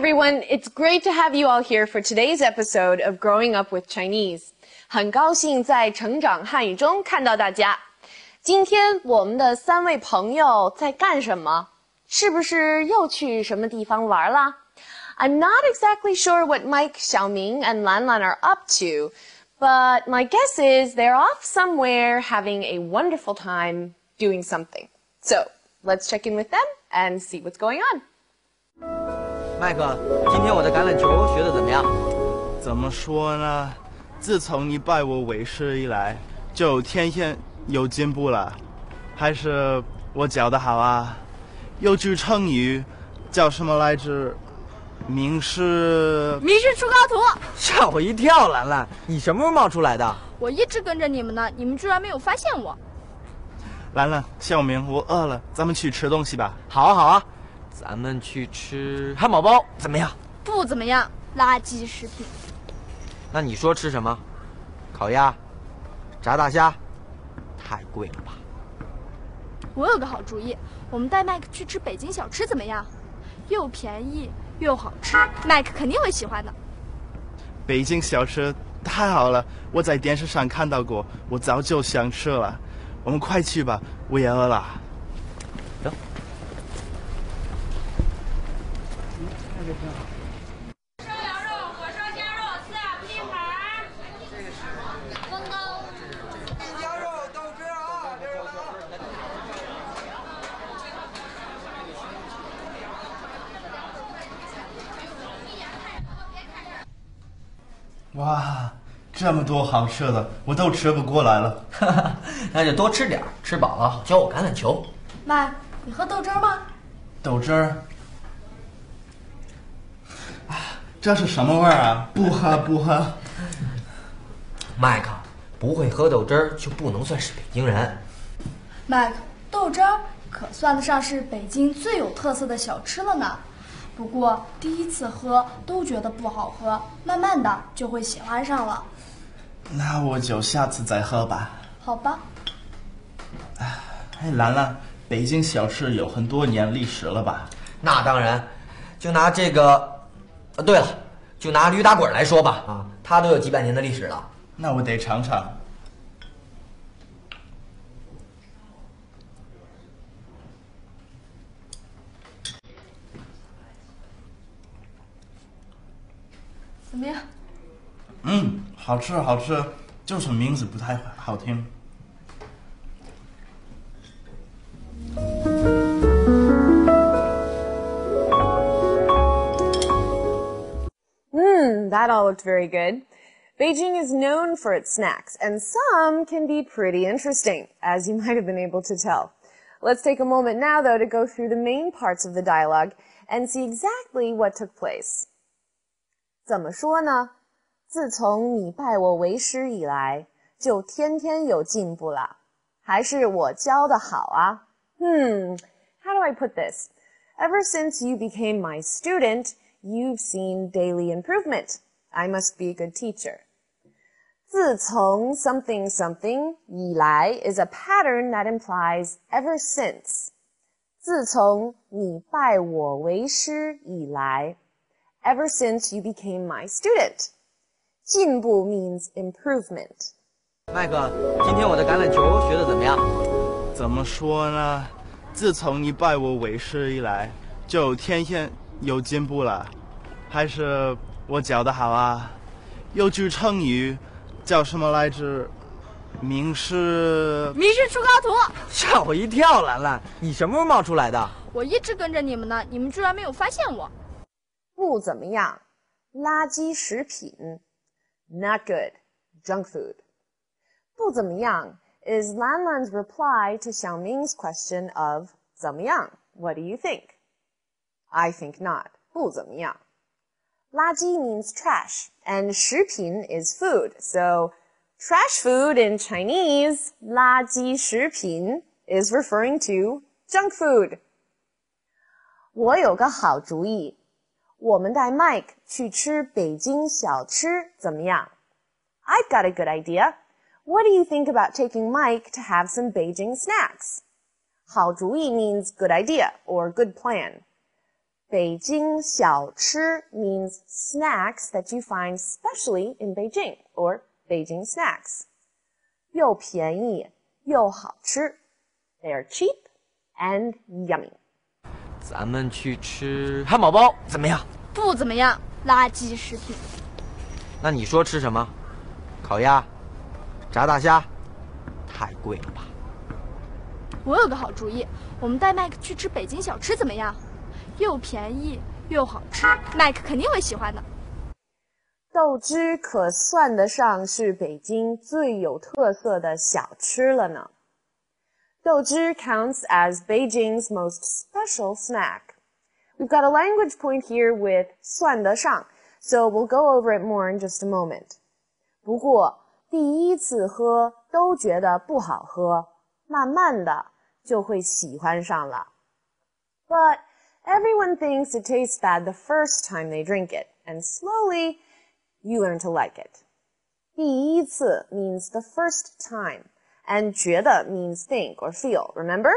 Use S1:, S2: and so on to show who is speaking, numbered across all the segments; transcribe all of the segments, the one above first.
S1: everyone, it's great to have you all here for today's episode of Growing Up with Chinese. 很高兴在成长汉语中看到大家。今天我们的3位朋友在干什么？是不是又去什么地方玩啦？ I'm not exactly sure what Mike, Xiaoming, and Lanlan are up to, but my guess is they're off somewhere having a wonderful time doing something. So, let's check in with them and see what's going on.
S2: 麦克，今天我的橄榄球学得怎么样？
S3: 怎么说呢？自从你拜我为师以来，就天天有进步了。还是我教的好啊？有句成语叫什么来着？名师
S4: 出高徒。
S2: 吓我一跳，兰兰，你什么时候冒出来的？
S4: 我一直跟着你们呢，你们居然没有发现我。
S3: 兰兰，小明，我饿了，咱们去吃东西吧。
S2: 好啊，好啊，咱们去吃汉堡包，怎么样？
S4: 不怎么样，垃圾食品。
S2: 那你说吃什么？烤鸭、炸大虾，太贵了吧？
S4: 我有个好主意，我们带麦克去吃北京小吃怎么样？又便宜又好吃，麦克肯定会喜欢的。
S3: 北京小吃太好了，我在电视上看到过，我早就想吃了。我们快去吧，我也饿了。
S2: 走。
S5: 烧羊肉、火烧鲜肉、四两拼盘。风糕。
S6: 鸭肉、豆汁啊，别人了。
S3: 哇，这么多好吃的，我都吃不过来了。
S2: 那就多吃点，吃饱了好教我橄榄球。
S4: 麦，你喝豆汁吗？
S3: 豆汁儿。这是什么味儿啊？不喝不喝。
S2: 麦克，不会喝豆汁儿就不能算是北京人。
S4: 麦克，豆汁儿可算得上是北京最有特色的小吃了呢。不过第一次喝都觉得不好喝，慢慢的就会喜欢上了。
S3: 那我就下次再喝吧。
S4: 好吧。
S3: 哎，兰兰，北京小吃有很多年历史了吧？
S2: 那当然，就拿这个，对了，就拿驴打滚来说吧，啊，它都有几百年的历史了。
S3: 那我得尝尝。
S4: 怎么样？
S3: 好吃好吃，就是名字不太好听。
S1: That all looked very good. Beijing is known for its snacks, and some can be pretty interesting, as you might have been able to tell. Let's take a moment now, though, to go through the main parts of the dialogue and see exactly what took place. 怎么说呢？自从你拜我为师以来，就天天有进步了。还是我教的好啊。How do I put this? Ever since you became my student, you've seen daily improvement. I must be a good teacher. 自从 something something 以来 is a pattern that implies ever since. 自从你拜我为师以来 ever since you became my student. 进步 means improvement.
S2: 麦克，今天我的橄榄球学得怎么样？
S3: 怎么说呢？自从你拜我为师以来，就天天有进步了。还是我教的好啊？有句成语叫什么来着？名师
S4: 出高徒。
S2: 吓我一跳，兰兰，你什么时候冒出来的？
S4: 我一直跟着你们呢，你们居然没有发现我。
S1: 不怎么样，垃圾食品 not good, junk food. 不怎么样 is Lanlan's reply to Xiaoming's question of 怎么样 what do you think? I think not. 不怎么样。垃圾 means trash, and 食品 is food. So, trash food in Chinese, 垃圾食品 is referring to junk food. 我有个好主意，我们带 Mike 去吃北京小吃，怎么样？ I've got a good idea. What do you think about taking Mike to have some Beijing snacks? 好主意 means good idea or good plan. 北京小吃 means snacks that you find specially in Beijing, or Beijing snacks. 又便宜又好吃 They are cheap and yummy.
S2: 咱们去吃汉堡包怎么样？
S4: 不怎么样，垃圾食品。
S2: 那你说吃什么？烤鸭、炸大虾，太贵了吧？
S4: 我有个好主意，我们带麦克去吃北京小吃怎么样？又便宜又好吃，麦克肯定会喜欢的。
S1: 豆汁可算得上是北京最有特色的小吃了呢。豆汁 counts as Beijing's most special snack. We've got a language point here with 算得上, so we'll go over it more in just a moment. 不过第一次喝都觉得不好喝，慢慢的就会喜欢上了。But everyone thinks it tastes bad the first time they drink it, and slowly you learn to like it. 第一次 means the first time, and 觉得 means think or feel, remember?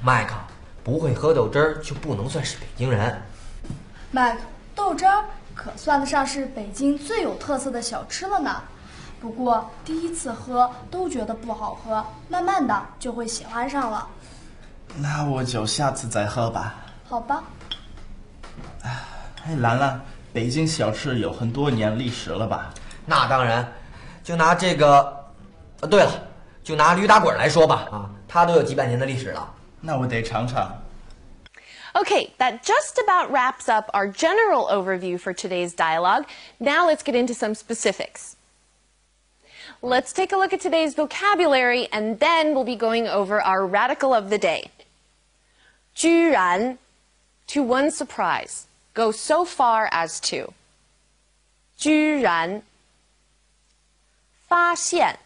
S2: 麦克，不会喝豆汁儿就不能算是北京人。
S4: 麦克，豆汁儿可算得上是北京最有特色的小吃了呢。不过第一次喝都觉得不好喝，慢慢的就会喜欢上了。
S3: 那我就下次再喝吧。
S4: 好吧。
S3: 哎，兰兰，北京小吃有很多年历史了吧？
S2: 那当然，就拿这个，对了，就拿驴打滚来说吧，它都有几百年的历史了。
S3: 那我得尝尝。
S1: Okay, that just about wraps up our general overview for today's dialogue. Now let's get into some specifics. Let's take a look at today's vocabulary, and then we'll be going over our radical of the day. 居然, to one's surprise, go so far as to. 居然. 发现,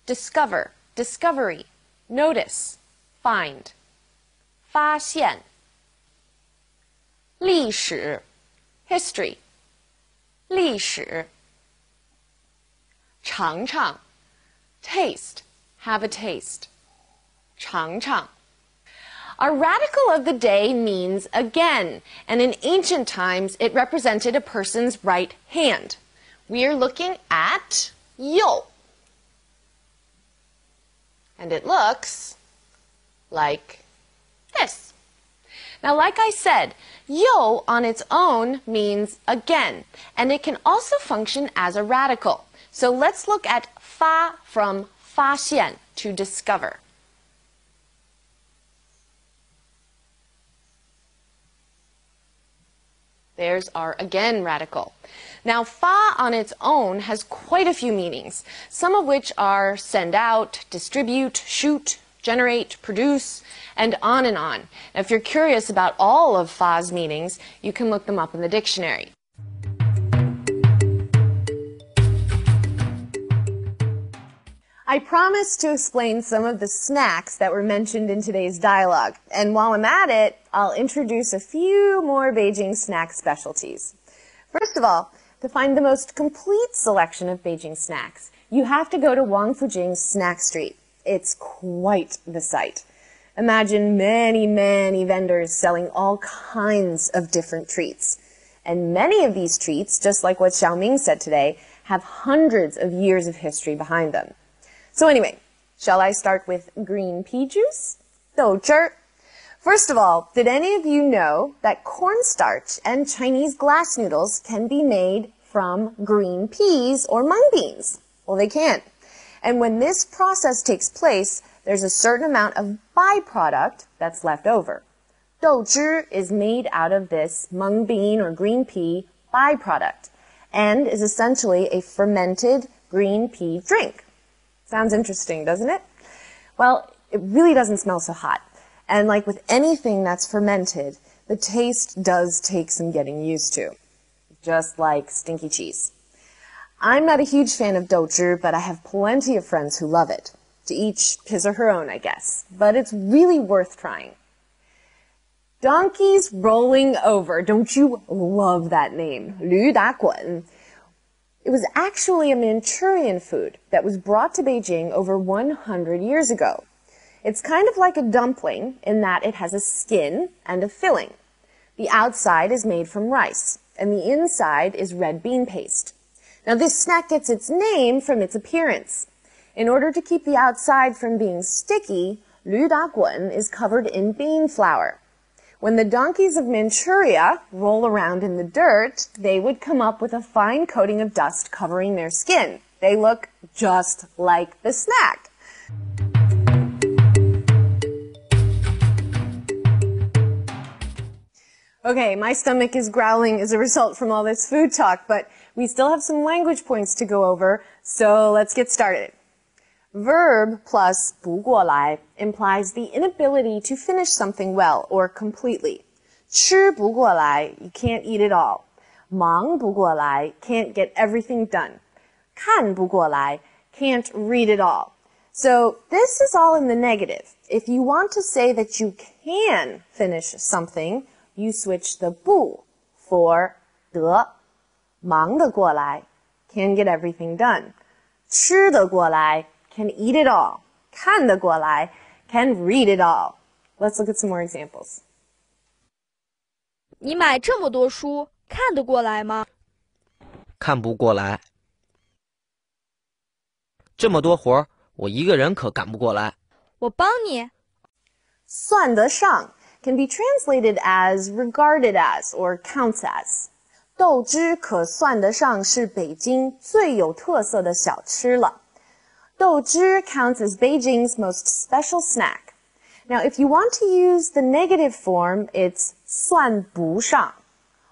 S1: discover, discovery, notice, find. 发现. 历史 history 历史尝尝 taste have a taste 尝尝 Our radical of the day means again, and in ancient times it represented a person's right hand. We are looking at 右 and it looks like this. Now, like I said, yo on its own means again, and it can also function as a radical. So let's look at 发 from 发现 to discover. There's our again radical. Now, 发 on its own has quite a few meanings, some of which are send out, distribute, shoot, generate, produce, and on and on. Now, if you're curious about all of fa's meanings, you can look them up in the dictionary. I promised to explain some of the snacks that were mentioned in today's dialogue, and while I'm at it, I'll introduce a few more Beijing snack specialties. First of all, to find the most complete selection of Beijing snacks, you have to go to Wang Fujing's Snack Street. It's quite the sight. Imagine many, many vendors selling all kinds of different treats. And many of these treats, just like what Xiaoming said today, have hundreds of years of history behind them. So anyway, shall I start with green pea juice? 豆汁儿. First of all, did any of you know that cornstarch and Chinese glass noodles can be made from green peas or mung beans? Well, they can. And when this process takes place, there's a certain amount of byproduct that's left over. 豆汁 is made out of this mung bean or green pea byproduct and is essentially a fermented green pea drink. Sounds interesting, doesn't it? Well, it really doesn't smell so hot. And like with anything that's fermented, the taste does take some getting used to. Just like stinky cheese. I'm not a huge fan of 豆汁, but I have plenty of friends who love it. To each his or her own, I guess. But it's really worth trying. Donkeys rolling over. Don't you love that name? 驴打滚. It was actually a Manchurian food that was brought to Beijing over 100 years ago. It's kind of like a dumpling in that it has a skin and a filling. The outside is made from rice, and the inside is red bean paste. Now this snack gets its name from its appearance. In order to keep the outside from being sticky, 驴打滚 is covered in bean flour. When the donkeys of Manchuria roll around in the dirt, they would come up with a fine coating of dust covering their skin. They look just like the snack. Okay, my stomach is growling as a result from all this food talk, but we still have some language points to go over, so let's get started. Verb plus 不过来 implies the inability to finish something well or completely. 吃不过来, you can't eat it all. 忙不过来, can't get everything done. 看不过来, can't read it all. So this is all in the negative. If you want to say that you can finish something, you switch the 不 for 得. 忙得过来, can get everything done. 吃得过来, can eat it all. 看得过来, can read it all. Let's look at some more examples.
S7: 你买这么多书，看得过来吗？
S8: 看不过来。这么多活儿，我一个人可赶不过来。
S7: 我帮你。
S1: 算得上 can be translated as regarded as or counts as. 豆汁可算得上是北京最有特色的小吃了。豆汁 counts as Beijing's most special snack. Now, if you want to use the negative form, it's 算不上。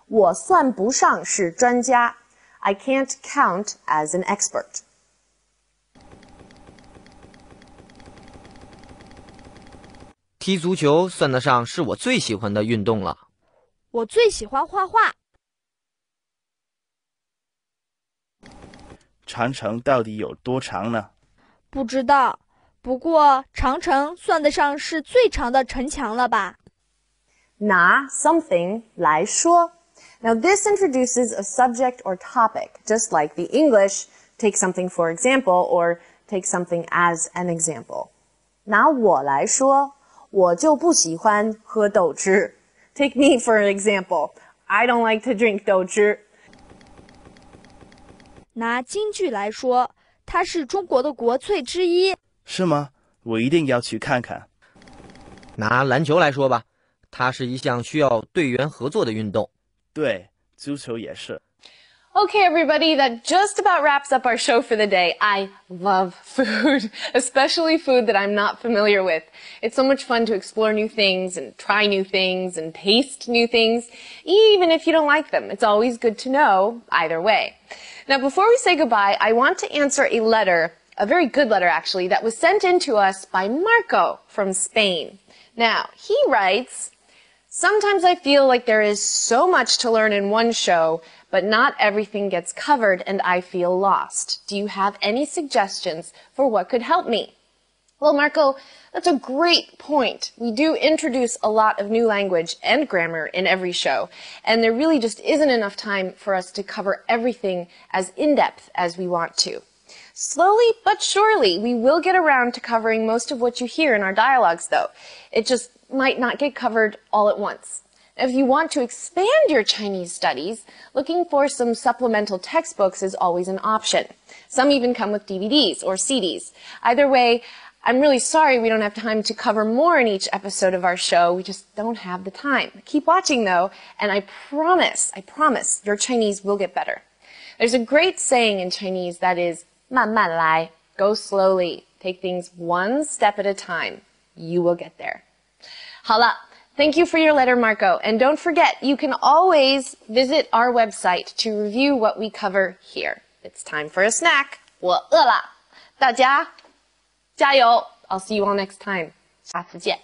S1: 我算不上是专家。I can't count as an expert.
S8: 踢足球算得上是我最喜欢的运动了。
S7: 我最喜欢画画。
S3: 长城到底有多长呢？
S7: 不知道，不过长城算得上是最长的城墙了吧？
S1: 拿 something 来说。Now this introduces a subject or topic, just like the English take something for example or take something as an example. 拿我来说，我就不喜欢喝豆汁。Take me for an example. I don't like to drink 豆汁。
S7: 拿京剧来说，它是中国的国粹之一。
S3: 是吗？我一定要去看看。
S8: 拿篮球来说吧，它是一项需要队员合作的运动。
S3: 对，足球也是。
S1: Okay, everybody, that just about wraps up our show for the day. I love food, especially food that I'm not familiar with. It's so much fun to explore new things and try new things and taste new things, even if you don't like them. It's always good to know either way. Now, before we say goodbye, I want to answer a letter, a very good letter actually, that was sent in to us by Marco from Spain. Now, he writes, sometimes I feel like there is so much to learn in one show, but not everything gets covered and I feel lost. Do you have any suggestions for what could help me? Well, Marco, that's a great point. We do introduce a lot of new language and grammar in every show, and there really just isn't enough time for us to cover everything as in-depth as we want to. Slowly but surely, we will get around to covering most of what you hear in our dialogues, though. It just might not get covered all at once. If you want to expand your Chinese studies, looking for some supplemental textbooks is always an option. Some even come with DVDs or CDs. Either way, I'm really sorry we don't have time to cover more in each episode of our show. We just don't have the time. Keep watching though, and I promise, your Chinese will get better. There's a great saying in Chinese that is 慢慢来, go slowly, take things one step at a time. You will get there. 好了, thank you for your letter, Marco. And don't forget, you can always visit our website to review what we cover here. It's time for a snack. 我饿了，大家加油! I'll see you all next time. 下次见。